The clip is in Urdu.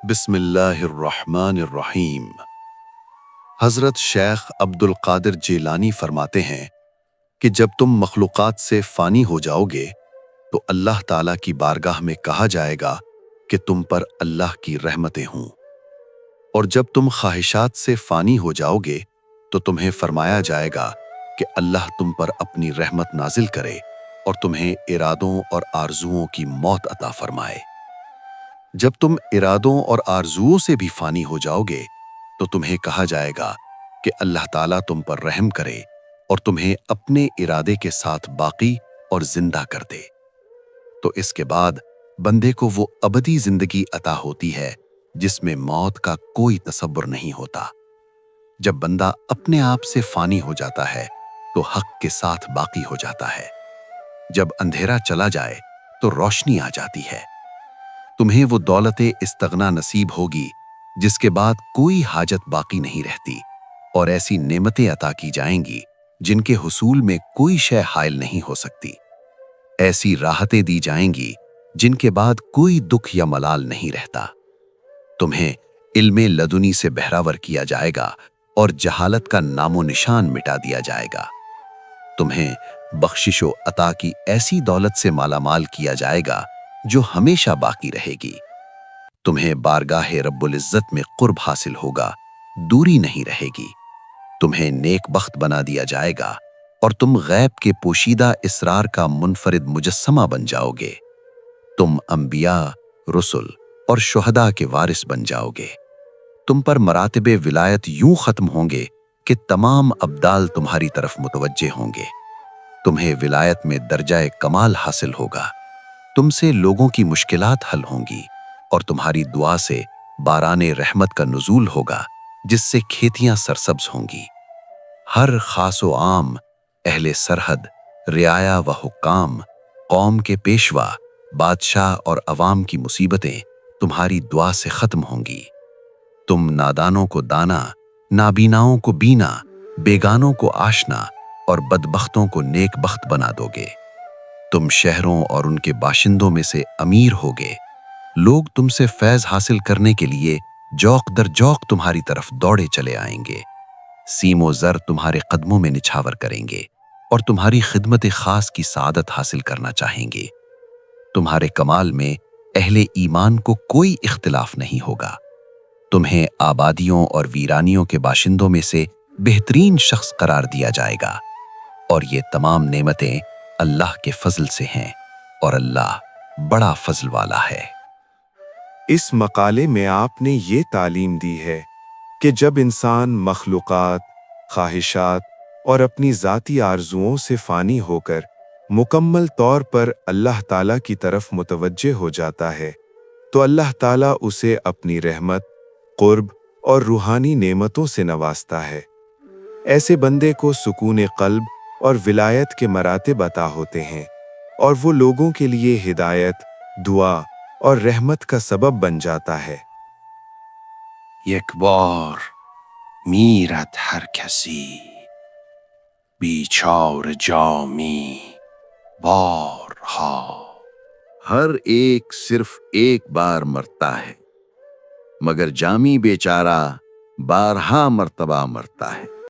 بسم اللہ الرحمن الرحیم۔ حضرت شیخ عبد القادر جیلانی فرماتے ہیں کہ جب تم مخلوقات سے فانی ہو جاؤ گے تو اللہ تعالیٰ کی بارگاہ میں کہا جائے گا کہ تم پر اللہ کی رحمتیں ہوں، اور جب تم خواہشات سے فانی ہو جاؤ گے تو تمہیں فرمایا جائے گا کہ اللہ تم پر اپنی رحمت نازل کرے اور تمہیں ارادوں اور آرزوؤں کی موت عطا فرمائے۔ جب تم ارادوں اور آرزوؤں سے بھی فانی ہو جاؤ گے تو تمہیں کہا جائے گا کہ اللہ تعالیٰ تم پر رحم کرے اور تمہیں اپنے ارادے کے ساتھ باقی اور زندہ کر دے۔ تو اس کے بعد بندے کو وہ ابدی زندگی عطا ہوتی ہے جس میں موت کا کوئی تصور نہیں ہوتا۔ جب بندہ اپنے آپ سے فانی ہو جاتا ہے تو حق کے ساتھ باقی ہو جاتا ہے۔ جب اندھیرا چلا جائے تو روشنی آ جاتی ہے۔ تمہیں وہ دولت استغنا نصیب ہوگی جس کے بعد کوئی حاجت باقی نہیں رہتی، اور ایسی نعمتیں عطا کی جائیں گی جن کے حصول میں کوئی شے حائل نہیں ہو سکتی۔ ایسی راحتیں دی جائیں گی جن کے بعد کوئی دکھ یا ملال نہیں رہتا۔ تمہیں علم لدنی سے بہراور کیا جائے گا اور جہالت کا نام و نشان مٹا دیا جائے گا۔ تمہیں بخشش و عطا کی ایسی دولت سے مالا مال کیا جائے گا جو ہمیشہ باقی رہے گی۔ تمہیں بارگاہ رب العزت میں قرب حاصل ہوگا، دوری نہیں رہے گی۔ تمہیں نیک بخت بنا دیا جائے گا اور تم غیب کے پوشیدہ اسرار کا منفرد مجسمہ بن جاؤ گے۔ تم انبیاء، رسل اور شہداء کے وارث بن جاؤ گے۔ تم پر مراتب ولایت یوں ختم ہوں گے کہ تمام ابدال تمہاری طرف متوجہ ہوں گے۔ تمہیں ولایت میں درجہ کمال حاصل ہوگا۔ تم سے لوگوں کی مشکلات حل ہوں گی اور تمہاری دعا سے باران رحمت کا نزول ہوگا جس سے کھیتیاں سرسبز ہوں گی۔ ہر خاص و عام، اہل سرحد، رعایا و حکام، قوم کے پیشوا، بادشاہ اور عوام کی مصیبتیں تمہاری دعا سے ختم ہوں گی۔ تم نادانوں کو دانا، نابیناؤں کو بینا، بیگانوں کو آشنا اور بدبختوں کو نیک بخت بنا دو گے۔ تم شہروں اور ان کے باشندوں میں سے امیر ہوگے۔ لوگ تم سے فیض حاصل کرنے کے لیے جوق در جوق تمہاری طرف دوڑے چلے آئیں گے۔ سیم و زر تمہارے قدموں میں نچھاور کریں گے اور تمہاری خدمت خاص کی سعادت حاصل کرنا چاہیں گے۔ تمہارے کمال میں اہل ایمان کو کوئی اختلاف نہیں ہوگا۔ تمہیں آبادیوں اور ویرانیوں کے باشندوں میں سے بہترین شخص قرار دیا جائے گا، اور یہ تمام نعمتیں اللہ کے فضل سے ہیں، اور اللہ بڑا فضل والا ہے۔ اس مقالے میں آپ نے یہ تعلیم دی ہے کہ جب انسان مخلوقات، خواہشات اور اپنی ذاتی آرزوؤں سے فانی ہو کر مکمل طور پر اللہ تعالیٰ کی طرف متوجہ ہو جاتا ہے تو اللہ تعالیٰ اسے اپنی رحمت، قرب اور روحانی نعمتوں سے نوازتا ہے۔ ایسے بندے کو سکون قلب اور ولایت کے مراتب عطا ہوتے ہیں، اور وہ لوگوں کے لیے ہدایت، دعا اور رحمت کا سبب بن جاتا ہے۔ یک بار میرد هر کسی بیچار جامی بارها۔ ہر ایک صرف ایک بار مرتا ہے، مگر جامی بیچارہ بارہا مرتبہ مرتا ہے۔